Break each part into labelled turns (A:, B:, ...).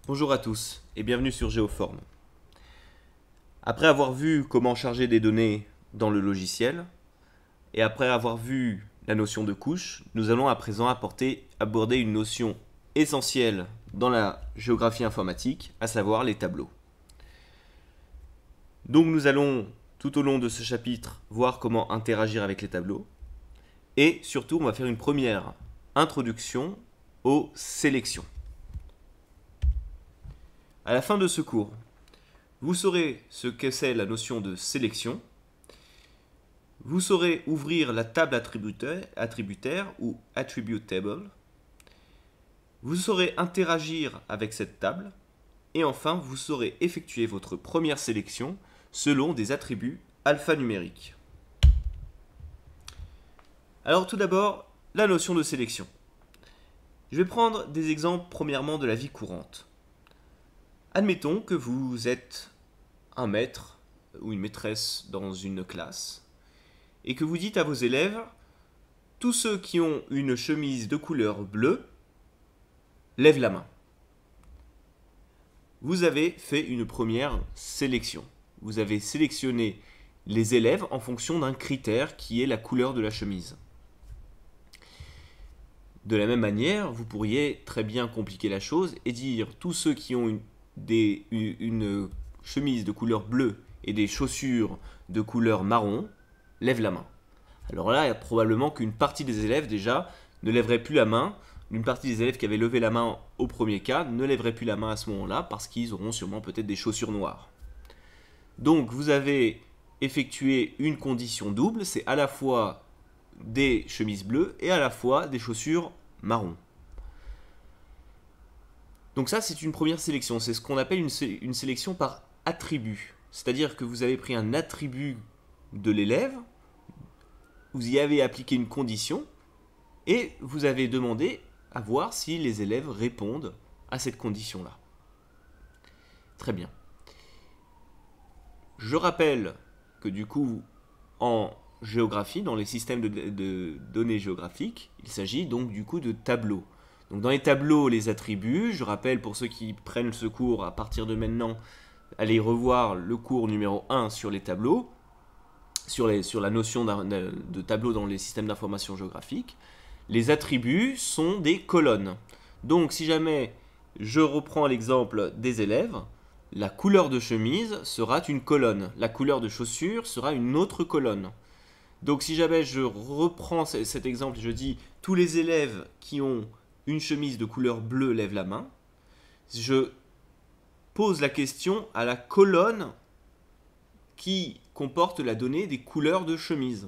A: Bonjour à tous et bienvenue sur Géoform. Après avoir vu comment charger des données dans le logiciel et après avoir vu la notion de couche, nous allons à présent aborder une notion essentielle dans la géographie informatique, à savoir les tableaux. Donc nous allons tout au long de ce chapitre voir comment interagir avec les tableaux et surtout on va faire une première introduction aux sélections. À la fin de ce cours, vous saurez ce que c'est la notion de sélection. Vous saurez ouvrir la table attributaire ou attribute table. Vous saurez interagir avec cette table. Et enfin, vous saurez effectuer votre première sélection selon des attributs alphanumériques. Alors tout d'abord, la notion de sélection. Je vais prendre des exemples premièrement de la vie courante. Admettons que vous êtes un maître ou une maîtresse dans une classe et que vous dites à vos élèves « Tous ceux qui ont une chemise de couleur bleue, lèvent la main ». Vous avez fait une première sélection. Vous avez sélectionné les élèves en fonction d'un critère qui est la couleur de la chemise. De la même manière, vous pourriez très bien compliquer la chose et dire « Tous ceux qui ont une chemise de couleur bleue et des chaussures de couleur marron, lève la main. » Alors là, il y a probablement qu'une partie des élèves déjà ne lèverait plus la main. Une partie des élèves qui avaient levé la main au premier cas ne lèverait plus la main à ce moment-là parce qu'ils auront sûrement peut-être des chaussures noires. Donc vous avez effectué une condition double, c'est à la fois des chemises bleues et à la fois des chaussures marron. Donc ça, c'est une première sélection. C'est ce qu'on appelle une sélection par attribut. C'est-à-dire que vous avez pris un attribut de l'élève, vous y avez appliqué une condition, et vous avez demandé à voir si les élèves répondent à cette condition-là. Très bien. Je rappelle que du coup, en géographie, dans les systèmes de données géographiques, il s'agit donc du coup de tableaux. Donc dans les tableaux, les attributs, je rappelle pour ceux qui prennent ce cours à partir de maintenant, allez revoir le cours numéro 1 sur les tableaux, sur la notion de tableau dans les systèmes d'information géographique. Les attributs sont des colonnes. Donc si jamais je reprends l'exemple des élèves, la couleur de chemise sera une colonne, la couleur de chaussure sera une autre colonne. Donc si jamais je reprends cet exemple et je dis tous les élèves qui ont une chemise de couleur bleue lèvent la main, je pose la question à la colonne qui comporte la donnée des couleurs de chemise.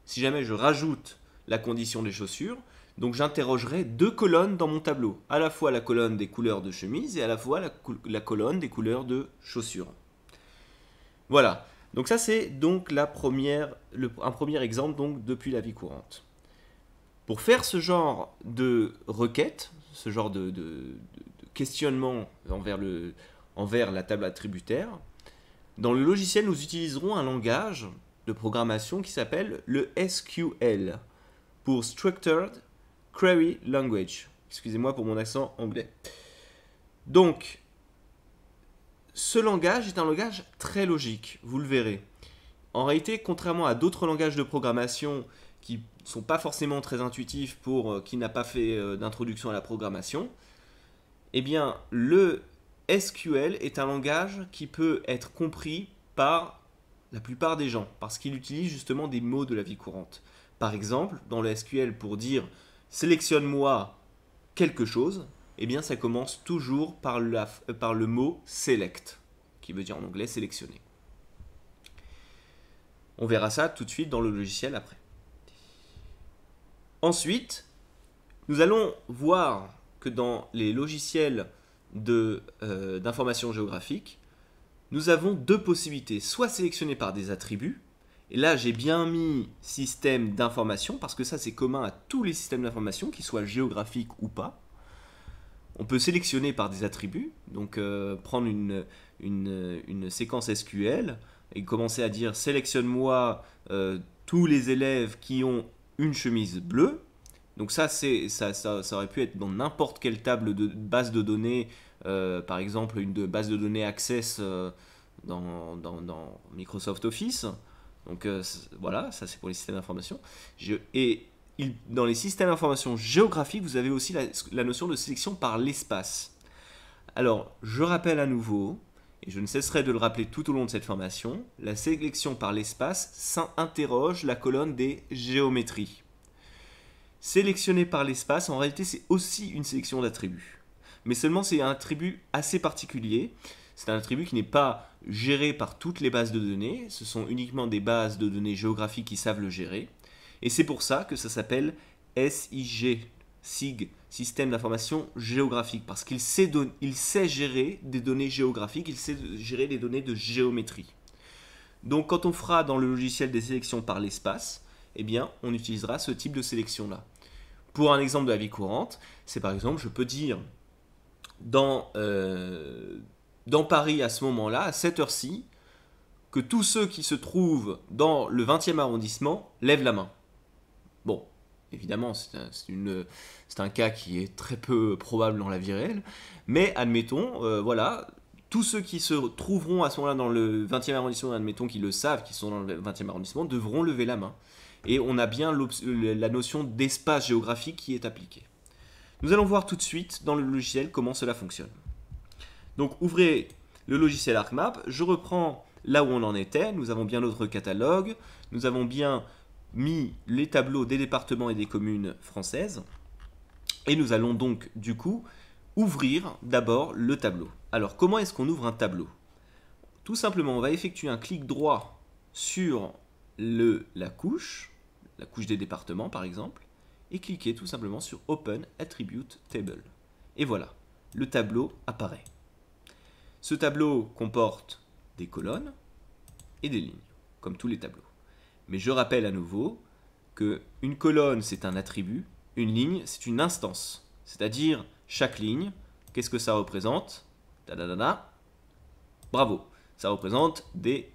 A: Si jamais je rajoute la condition des chaussures, donc j'interrogerai deux colonnes dans mon tableau, à la fois la colonne des couleurs de chemise et à la fois la colonne des couleurs de chaussures. Voilà, donc ça c'est donc un premier exemple donc depuis la vie courante. Pour faire ce genre de requête, ce genre de questionnement envers la table attributaire, dans le logiciel, nous utiliserons un langage de programmation qui s'appelle le SQL, pour Structured Query Language. Excusez-moi pour mon accent anglais. Donc, ce langage est un langage très logique, vous le verrez. En réalité, contrairement à d'autres langages de programmation qui ne sont pas forcément très intuitifs pour qui n'a pas fait d'introduction à la programmation, eh bien, le SQL est un langage qui peut être compris par la plupart des gens, parce qu'il utilise justement des mots de la vie courante. Par exemple, dans le SQL, pour dire « sélectionne-moi quelque chose », eh bien ça commence toujours par le mot « select », qui veut dire en anglais « sélectionner ». On verra ça tout de suite dans le logiciel après. Ensuite, nous allons voir que dans les logiciels d'information géographique, nous avons deux possibilités, soit sélectionner par des attributs, et là j'ai bien mis système d'information, parce que ça c'est commun à tous les systèmes d'information, qu'ils soient géographiques ou pas. On peut sélectionner par des attributs, donc prendre une séquence SQL et commencer à dire sélectionne-moi tous les élèves qui ont une chemise bleue, Donc ça aurait pu être dans n'importe quelle table de base de données, par exemple une base de données Access dans Microsoft Office. Donc voilà, ça c'est pour les systèmes d'information. Dans les systèmes d'information géographiques, vous avez aussi la notion de sélection par l'espace. Alors, je rappelle à nouveau, et je ne cesserai de le rappeler tout au long de cette formation, la sélection par l'espace interroge la colonne des géométries. Sélectionner par l'espace, en réalité, c'est aussi une sélection d'attributs. Mais seulement, c'est un attribut assez particulier. C'est un attribut qui n'est pas géré par toutes les bases de données. Ce sont uniquement des bases de données géographiques qui savent le gérer. Et c'est pour ça que ça s'appelle SIG, SIG, Système d'information géographique. Parce qu'il sait gérer des données géographiques, il sait gérer des données de géométrie. Donc quand on fera dans le logiciel des sélections par l'espace, eh bien, on utilisera ce type de sélection-là. Pour un exemple de la vie courante, c'est par exemple, je peux dire dans Paris à ce moment-là, à cette heure-ci, que tous ceux qui se trouvent dans le 20e arrondissement lèvent la main. Bon, évidemment, c'est un cas qui est très peu probable dans la vie réelle, mais admettons, voilà, tous ceux qui se trouveront à ce moment-là dans le 20e arrondissement, admettons qu'ils le savent, qu'ils sont dans le 20e arrondissement, devront lever la main. Et on a bien la notion d'espace géographique qui est appliquée. Nous allons voir tout de suite dans le logiciel comment cela fonctionne. Donc ouvrez le logiciel ArcMap, je reprends là où on en était, nous avons bien notre catalogue, nous avons bien mis les tableaux des départements et des communes françaises, et nous allons donc du coup ouvrir d'abord le tableau. Alors comment est-ce qu'on ouvre un tableau? Tout simplement, on va effectuer un clic droit sur la couche des départements par exemple, et cliquer tout simplement sur Open Attribute Table. Et voilà, le tableau apparaît. Ce tableau comporte des colonnes et des lignes, comme tous les tableaux. Mais je rappelle à nouveau qu'une colonne c'est un attribut, une ligne c'est une instance. C'est-à-dire chaque ligne, qu'est-ce que ça représente? Tadadada. Bravo, ça représente des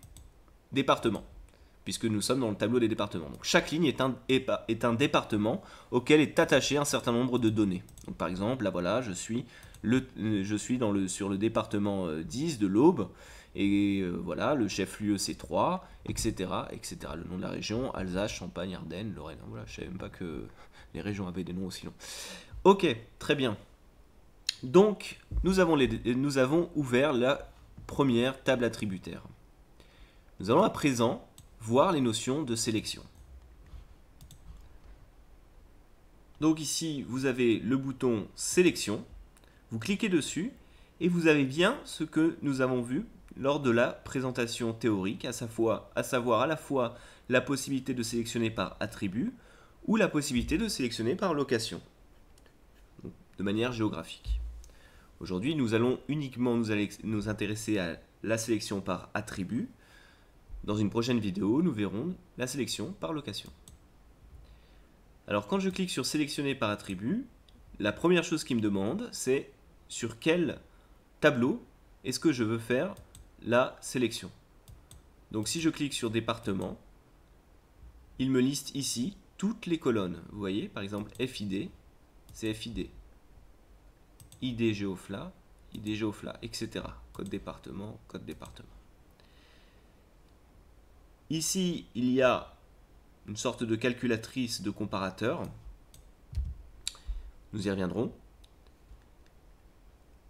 A: départements, puisque nous sommes dans le tableau des départements. Donc chaque ligne est un département auquel est attaché un certain nombre de données. Donc par exemple, là voilà, je suis sur le département 10 de l'Aube, et voilà, le chef-lieu c'est 3, etc., etc. Le nom de la région, Alsace, Champagne, Ardennes, Lorraine. Voilà, je ne savais même pas que les régions avaient des noms aussi longs. Ok, très bien. Donc, nous avons ouvert la première table attributaire. Nous allons à présent voir les notions de sélection. Donc ici, vous avez le bouton sélection, vous cliquez dessus et vous avez bien ce que nous avons vu lors de la présentation théorique, à savoir à la fois la possibilité de sélectionner par attribut ou la possibilité de sélectionner par location, de manière géographique. Aujourd'hui, nous allons uniquement nous intéresser à la sélection par attribut. Dans une prochaine vidéo, nous verrons la sélection par location. Alors quand je clique sur sélectionner par attribut, la première chose qu'il me demande, c'est sur quel tableau est-ce que je veux faire la sélection. Donc si je clique sur département, il me liste ici toutes les colonnes. Vous voyez, par exemple FID, c'est FID. ID Géofla, etc. Code département, code département. Ici, il y a une sorte de calculatrice de comparateur. Nous y reviendrons.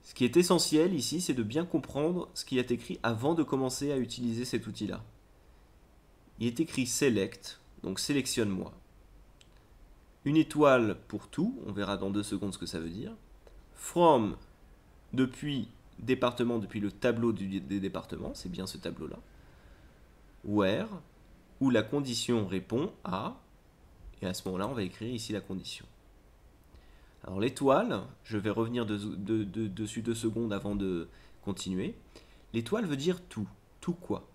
A: Ce qui est essentiel ici, c'est de bien comprendre ce qui est écrit avant de commencer à utiliser cet outil-là. Il est écrit Select, donc sélectionne-moi. Une étoile pour tout, on verra dans 2 secondes ce que ça veut dire. From, depuis département, depuis le tableau des départements, c'est bien ce tableau-là. Where, où la condition répond à, et à ce moment-là, on va écrire ici la condition. Alors l'étoile, je vais revenir dessus 2 secondes avant de continuer. L'étoile veut dire tout. Tout quoi?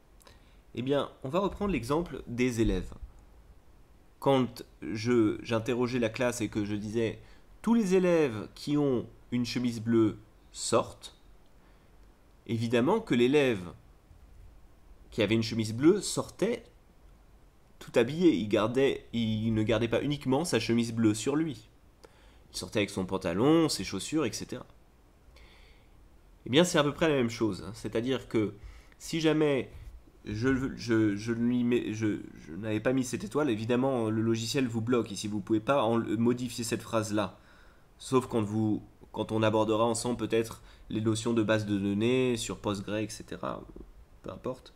A: Eh bien, on va reprendre l'exemple des élèves. Quand j'interrogeais la classe et que je disais tous les élèves qui ont une chemise bleue sortent, évidemment que l'élève qui avait une chemise bleue sortait tout habillé. Il ne gardait pas uniquement sa chemise bleue sur lui. Il sortait avec son pantalon, ses chaussures, etc. Eh bien, c'est à peu près la même chose. C'est-à-dire que si jamais je n'avais pas mis cette étoile, évidemment, le logiciel vous bloque. Ici, vous ne pouvez pas modifier cette phrase-là. Sauf quand on abordera ensemble peut-être les notions de base de données sur Postgre, etc. Peu importe.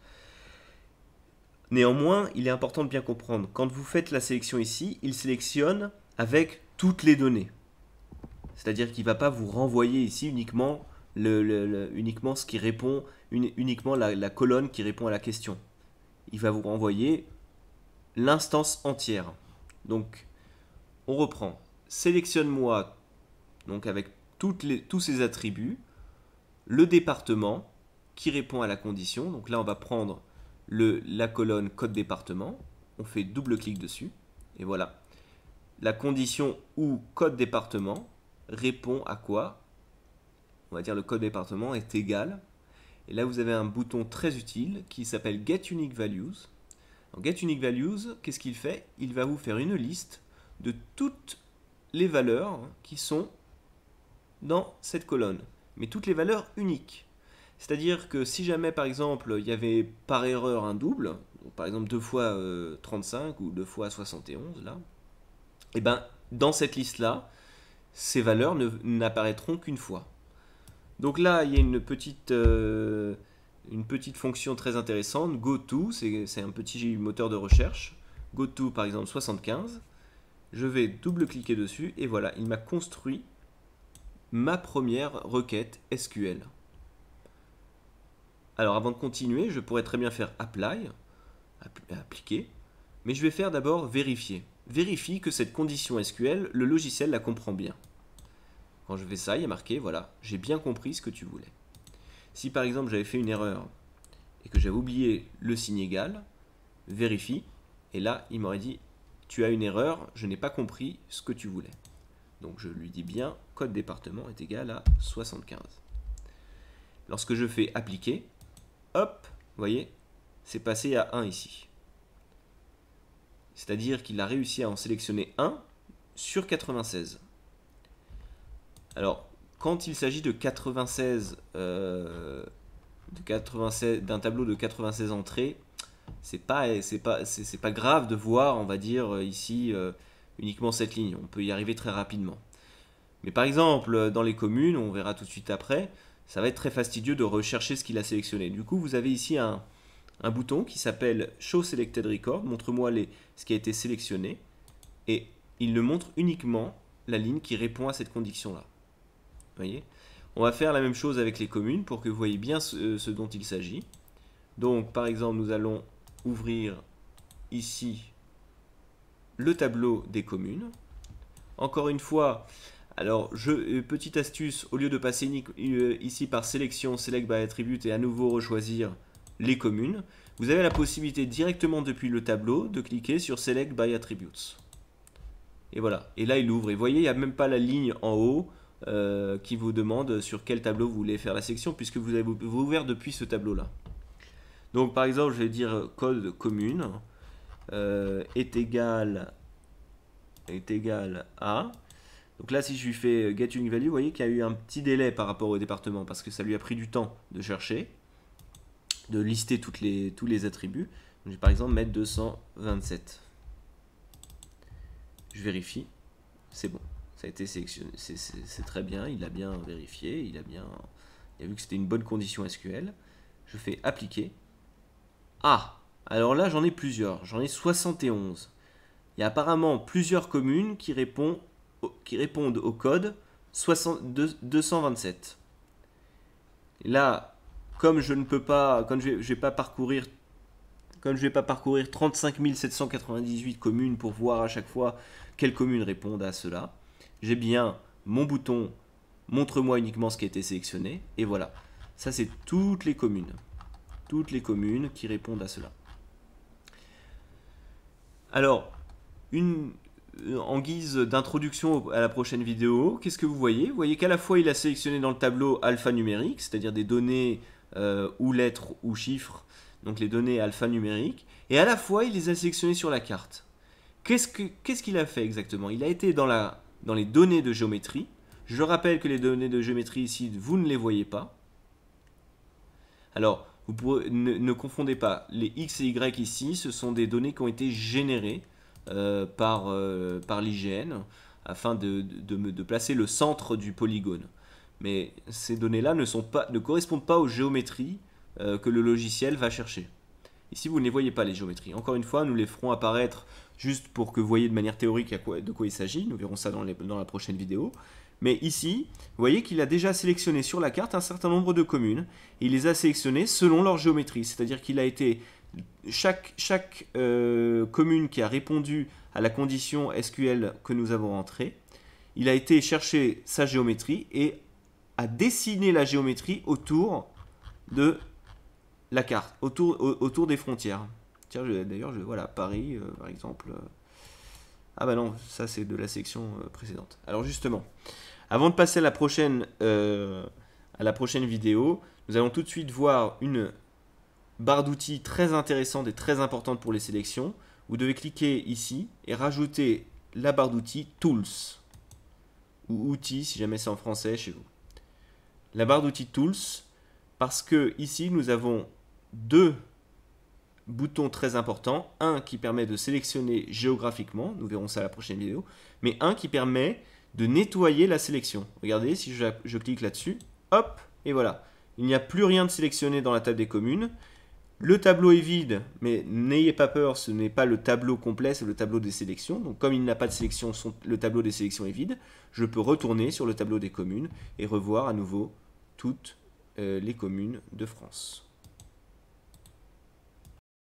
A: Néanmoins, il est important de bien comprendre. Quand vous faites la sélection ici, il sélectionne avec toutes les données. C'est-à-dire qu'il ne va pas vous renvoyer ici uniquement, uniquement ce qui répond, uniquement la colonne qui répond à la question. Il va vous renvoyer l'instance entière. Donc, on reprend. Sélectionne-moi, donc avec tous ces attributs, le département qui répond à la condition. Donc là, on va prendre la colonne code département. On fait double-clic dessus. Et voilà. La condition ou code département répond à quoi? On va dire le code département est égal. Et là, vous avez un bouton très utile qui s'appelle Get Unique Values. Donc, Get Unique Values, qu'est-ce qu'il fait? Il va vous faire une liste de toutes les valeurs qui sont dans cette colonne. Mais toutes les valeurs uniques. C'est-à-dire que si jamais, par exemple, il y avait par erreur un double, par exemple 2 fois 35 ou 2 fois 71, là, et ben, dans cette liste-là, ces valeurs n'apparaîtront qu'une fois. Donc là, il y a une petite fonction très intéressante, goTo, c'est un petit moteur de recherche. goTo, par exemple, 75. Je vais double-cliquer dessus et voilà, il m'a construit ma première requête SQL. Alors avant de continuer, je pourrais très bien faire appliquer, mais je vais faire d'abord vérifier. Vérifie que cette condition SQL, le logiciel la comprend bien. Quand je fais ça, il y a marqué, voilà, j'ai bien compris ce que tu voulais. Si par exemple j'avais fait une erreur et que j'avais oublié le signe égal, vérifie, et là il m'aurait dit, tu as une erreur, je n'ai pas compris ce que tu voulais. Donc je lui dis bien, code département est égal à 75. Lorsque je fais appliquer, hop, vous voyez, c'est passé à 1 ici. C'est-à-dire qu'il a réussi à en sélectionner 1 sur 96. Alors, quand il s'agit de 96, d'un tableau de 96 entrées, c'est pas grave de voir, on va dire, ici, uniquement cette ligne. On peut y arriver très rapidement. Mais par exemple, dans les communes, on verra tout de suite après, ça va être très fastidieux de rechercher ce qu'il a sélectionné. Du coup, vous avez ici un bouton qui s'appelle Show Selected Record. Montre-moi ce qui a été sélectionné. Et il ne montre uniquement la ligne qui répond à cette condition-là. Vous voyez? On va faire la même chose avec les communes pour que vous voyez bien ce dont il s'agit. Donc, par exemple, nous allons ouvrir ici le tableau des communes. Encore une fois, alors, petite astuce, au lieu de passer ici par sélection, select by attribute et à nouveau rechoisir les communes, vous avez la possibilité directement depuis le tableau de cliquer sur select by attributes. Et voilà, et là il ouvre. Et vous voyez, il n'y a même pas la ligne en haut qui vous demande sur quel tableau vous voulez faire la sélection, puisque vous avez ouvert depuis ce tableau-là. Donc par exemple, je vais dire code commune est égal à... Donc là, si je lui fais get unique value, vous voyez qu'il y a eu un petit délai par rapport au département, parce que ça lui a pris du temps de chercher, de lister tous les attributs. Donc, je vais par exemple mettre 227. Je vérifie, c'est bon. Ça a été sélectionné, c'est très bien, il a bien vérifié, il a vu que c'était une bonne condition SQL. Je fais appliquer. Ah, alors là j'en ai plusieurs, j'en ai 71. Il y a apparemment plusieurs communes qui répondent au code 227. Et là, comme je ne peux pas, comme je vais pas parcourir 35 798 communes pour voir à chaque fois quelles communes répondent à cela, j'ai bien mon bouton montre-moi uniquement ce qui a été sélectionné, et voilà. Ça, c'est toutes les communes qui répondent à cela. Alors, en guise d'introduction à la prochaine vidéo, qu'est-ce que vous voyez? Vous voyez qu'à la fois il a sélectionné dans le tableau alphanumérique, c'est-à-dire des données ou lettres ou chiffres donc les données alphanumériques, et à la fois il les a sélectionnées sur la carte. Qu'est-ce qu'il a fait exactement? Il a été dans les données de géométrie. Je rappelle que les données de géométrie ici, vous ne les voyez pas. Alors, ne confondez pas, les X et Y ici, ce sont des données qui ont été générées par l'IGN afin de placer le centre du polygone. Mais ces données-là ne correspondent pas aux géométries que le logiciel va chercher. Ici, vous ne les voyez pas, les géométries. Encore une fois, nous les ferons apparaître juste pour que vous voyez de manière théorique de quoi il s'agit. Nous verrons ça dans la prochaine vidéo. Mais ici, vous voyez qu'il a déjà sélectionné sur la carte un certain nombre de communes. Et il les a sélectionnées selon leur géométrie. C'est-à-dire qu'il a été... Chaque commune qui a répondu à la condition SQL que nous avons entrée, il a été chercher sa géométrie et a dessiné la géométrie autour de la carte, autour des frontières. Tiens, d'ailleurs, voilà, Paris, par exemple. Ah bah non, ça c'est de la section précédente. Alors justement, avant de passer à la prochaine vidéo, nous allons tout de suite voir une barre d'outils très intéressante et très importante pour les sélections. Vous devez cliquer ici et rajouter la barre d'outils Tools, ou outils si jamais c'est en français chez vous. La barre d'outils Tools, parce que ici nous avons deux boutons très importants, un qui permet de sélectionner géographiquement, nous verrons ça à la prochaine vidéo, mais un qui permet de nettoyer la sélection. Regardez, si je clique là-dessus, hop, et voilà. Il n'y a plus rien de sélectionné dans la table des communes. Le tableau est vide, mais n'ayez pas peur, ce n'est pas le tableau complet, c'est le tableau des sélections. Donc comme il n'a pas de sélection, le tableau des sélections est vide. Je peux retourner sur le tableau des communes et revoir à nouveau toutes les communes de France.